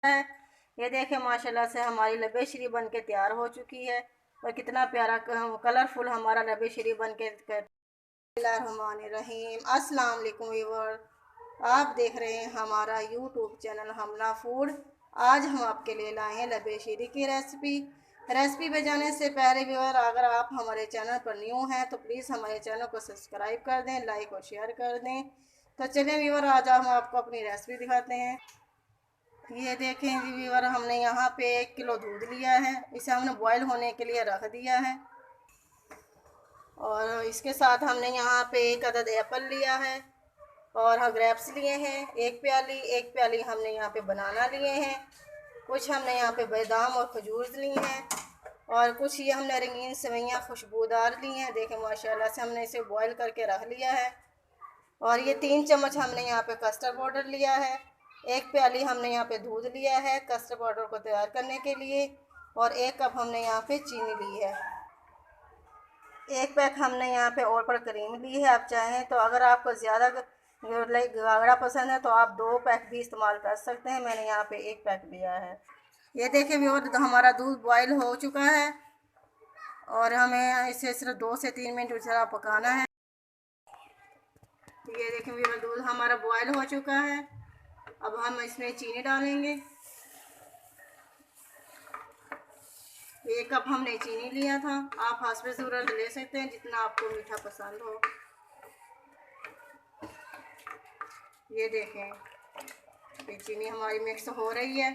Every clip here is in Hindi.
है। ये देखें माशाल्लाह से हमारी लबे श्री बन के तैयार हो चुकी है और कितना प्यारा कलरफुल हमारा लबे श्री बन के रहीम। अस्सलाम वालेकुम व्यूअर, आप देख रहे हैं हमारा यूट्यूब चैनल हमला फूड। आज हम आपके लिए लाए हैं लबे शीरी की रेसिपी पे जाने से पहले व्यूअर, अगर आप हमारे चैनल पर न्यू हैं तो प्लीज़ हमारे चैनल को सब्सक्राइब कर दें, लाइक और शेयर कर दें। तो चलिए व्यूअर, आज हम आपको अपनी रेसिपी दिखाते हैं। ये देखें व्यूअर, हमने यहाँ पे 1 किलो दूध लिया है। इसे हमने बॉईल होने के लिए रख दिया है और इसके साथ हमने यहाँ पे 1 अदद एप्पल लिया है और हाँ ग्रेप्स लिए हैं 1 प्याली हमने यहाँ पे बनाना लिए हैं। कुछ हमने यहाँ पे बादाम और खजूर ली हैं और कुछ ये हमने रंगीन सेवइयाँ खुशबूदार ली हैं। देखें माशाल्लाह से हमने इसे बॉईल करके रख लिया है। और ये 3 चम्मच हमने यहाँ पे कस्टर्ड पाउडर लिया है। 1 प्याली हमने यहाँ पे दूध लिया है कस्टर्ड पाउडर को तैयार करने के लिए और 1 कप हमने यहाँ पे चीनी ली है। 1 पैक हमने यहाँ पे और पर क्रीम ली है। आप चाहें तो अगर आपको ज़्यादा गाढ़ा पसंद है तो आप 2 पैक भी इस्तेमाल कर सकते हैं। मैंने यहाँ पे 1 पैक लिया है। ये देखिए व्यूअर, हमारा दूध बॉईल हो चुका है और हमें इसे सिर्फ 2 से 3 मिनट ज़रा पकाना है। ये देखिए व्यूअर, दूध हमारा बॉईल हो चुका है। अब हम इसमें चीनी डालेंगे। 1 कप हमने चीनी लिया था। आप हस्बे ज़रूरत ले सकते हैं जितना आपको मीठा पसंद हो। ये देखें, ये चीनी हमारी मिक्स हो रही है।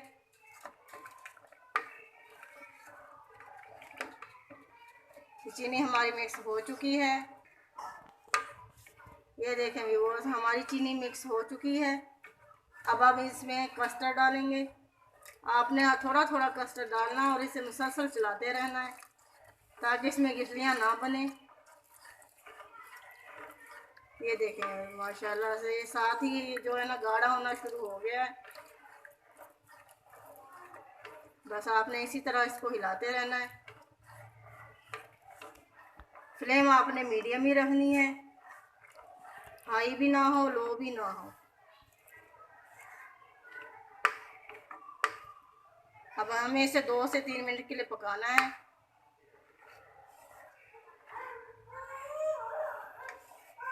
चीनी हमारी मिक्स हो चुकी है। ये देखें व्यूअर्स, हमारी चीनी मिक्स हो चुकी है। अब हम इसमें कस्टर्ड डालेंगे। आपने थोड़ा थोड़ा कस्टर्ड डालना और इसे मुसलसल चलाते रहना है ताकि इसमें गिठलियाँ ना बने। ये देखें माशाल्लाह से साथ ही जो है ना गाढ़ा होना शुरू हो गया है। बस आपने इसी तरह इसको हिलाते रहना है। फ्लेम आपने मीडियम ही रखनी है, हाई भी ना हो लो भी ना हो। अब हमें इसे 2 से 3 मिनट के लिए पकाना है।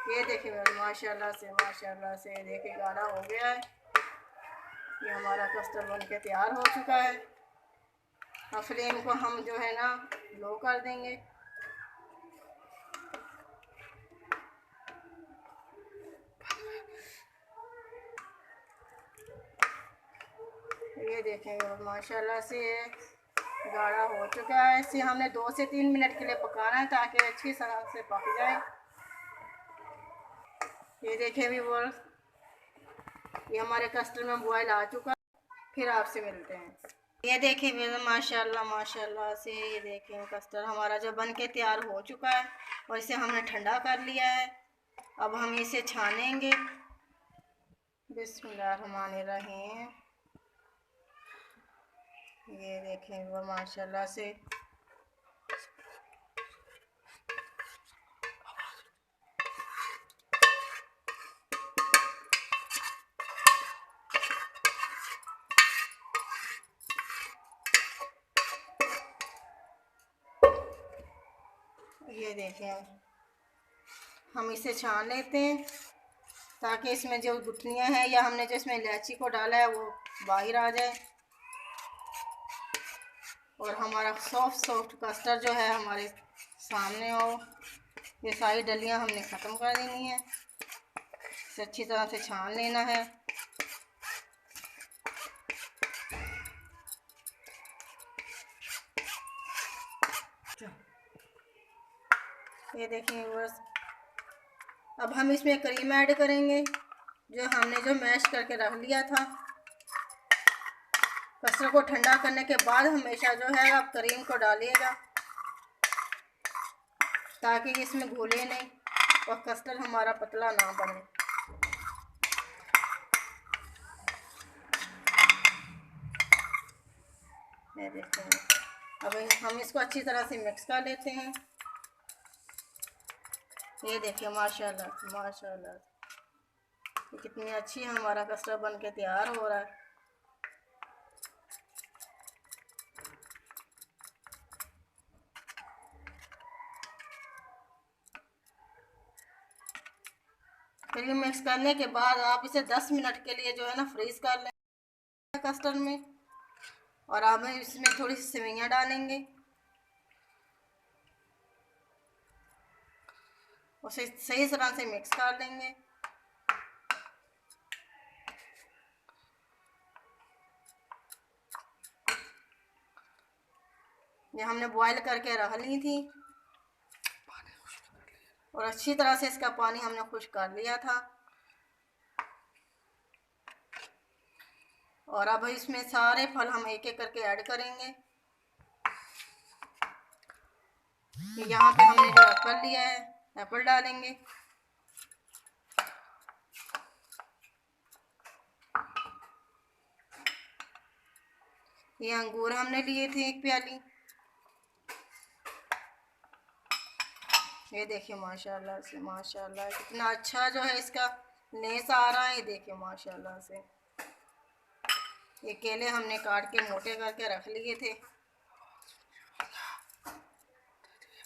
ये देखिए माशाल्लाह से देखिए गाढ़ा हो गया है। ये हमारा कस्टर्ड बन के तैयार हो चुका है। अब फ्लेम को हम जो है ना लो कर देंगे। ये देखें माशाल्लाह से गाढ़ा हो चुका है। इसे हमने 2 से 3 मिनट के लिए पकाना है ताकि अच्छी तरह से पक जाए। ये देखें व्यूअर्स, ये हमारे कस्टर्ड में बॉयल आ चुका है। फिर आपसे मिलते हैं। ये देखें माशाल्लाह से ये देखें कस्टर्ड हमारा जो बन के तैयार हो चुका है और इसे हमने ठंडा कर लिया है। अब हम इसे छानेंगे। बिस्मिल्लाहिर्रहमानिर्रहीम। ये देखें वो माशाल्लाह से ये देखें, हम इसे छान लेते हैं ताकि इसमें जो गुठलियाँ हैं या हमने जो इसमें इलायची को डाला है वो बाहर आ जाए और हमारा सॉफ्ट कस्टर्ड जो है हमारे सामने हो। ये सारी डलियाँ हमने ख़त्म कर देनी है। इसे अच्छी तरह से छान लेना है। ये देखिए बस, अब हम इसमें क्रीम ऐड करेंगे जो मैश करके रख लिया था। कस्टर्ड को ठंडा करने के बाद हमेशा जो है आप क्रीम को डालिएगा ताकि इसमें घुले नहीं और कस्टर्ड हमारा पतला ना बने। ये देखते हैं, अब हम इसको अच्छी तरह से मिक्स कर लेते हैं। ये देखिए माशाल्लाह कितनी अच्छी हमारा कस्टर्ड बन के तैयार हो रहा है। क्रीम मिक्स करने के बाद आप इसे 10 मिनट के लिए जो है ना फ्रीज कर लें कस्टर्ड में। और अब इसमें थोड़ी सी सेवइयाँ डालेंगे, उसे सही तरह से मिक्स कर लेंगे। ये हमने बॉईल करके रख ली थी और अच्छी तरह से इसका पानी हमने खुश्क कर लिया था। और अब इसमें सारे फल हम एक एक करके ऐड करेंगे। यहाँ पे हमने जो एप्पल लिया है, एप्पल डालेंगे। ये अंगूर हमने लिए थे 1 प्याली। ये देखिए माशाल्लाह से, माशाल्लाह कितना अच्छा जो है इसका लेस आ रहा है। ये देखिए माशाल्लाह से। ये केले हमने काट के मोटे करके रख लिए थे।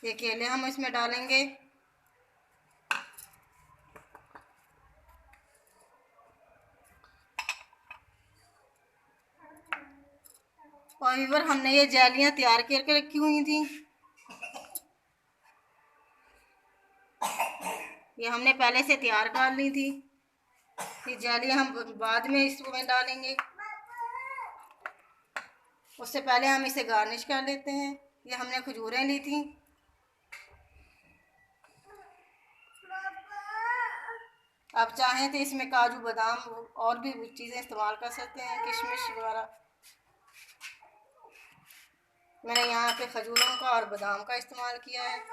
ये केले हम इसमें डालेंगे। और इधर हमने ये जेलियाँ तैयार करके रखी हुई थी। ये हमने पहले से तैयार कर ली थी। ये जेलियाँ हम बाद में इसमें डालेंगे, उससे पहले हम इसे गार्निश कर लेते हैं। ये हमने खजूरें ली थी। आप चाहें तो इसमें काजू बादाम और भी चीज़ें इस्तेमाल कर सकते हैं, किशमिश वगैरह। मैंने यहाँ पे खजूरों का और बादाम का इस्तेमाल किया है।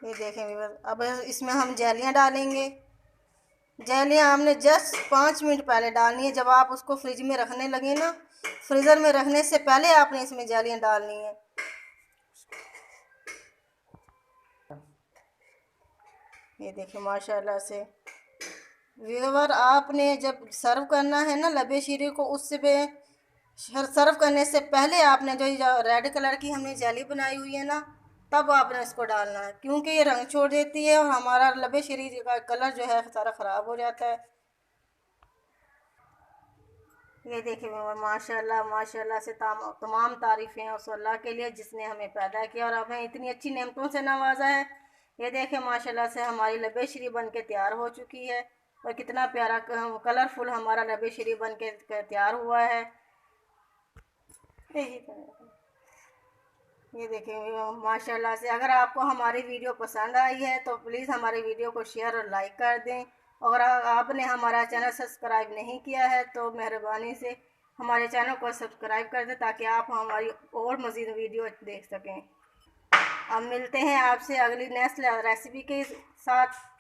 ये देखें, अब इसमें हम जेलियाँ डालेंगे। जेलियाँ हमने जस्ट 5 मिनट पहले डालनी है। जब आप उसको फ्रिज में रखने लगे ना, फ्रीज़र में रखने से पहले आपने इसमें जेलियाँ डालनी है। ये देखिए माशाल्लाह से। व्यूअर, आपने जब सर्व करना है ना लबे शीरे को, उससे सर्व करने से पहले आपने जो रेड कलर की हमने जेली बनाई हुई है ना, तब आपने इसको डालना है, क्योंकि ये रंग छोड़ देती है और हमारा लबे शीरी का कलर जो है सारा ख़राब हो जाता है। ये देखिए माशाल्लाह, माशाल्लाह से तमाम तारीफ़ें हैं उस अल्लाह के लिए जिसने हमें पैदा किया और हमें इतनी अच्छी नेमतों से नवाजा है। ये देखिए माशाल्लाह से हमारी लबे शीरी बन के तैयार हो चुकी है और कितना प्यारा कलरफुल हमारा लबे शीरी बन के तैयार हुआ है। ये देखिए माशाल्लाह से। अगर आपको हमारी वीडियो पसंद आई है तो प्लीज़ हमारी वीडियो को शेयर और लाइक कर दें। अगर आपने हमारा चैनल सब्सक्राइब नहीं किया है तो मेहरबानी से हमारे चैनल को सब्सक्राइब कर दें ताकि आप हमारी और मज़ीद वीडियो देख सकें। अब मिलते हैं आपसे अगली नेक्स्ट रेसिपी के साथ।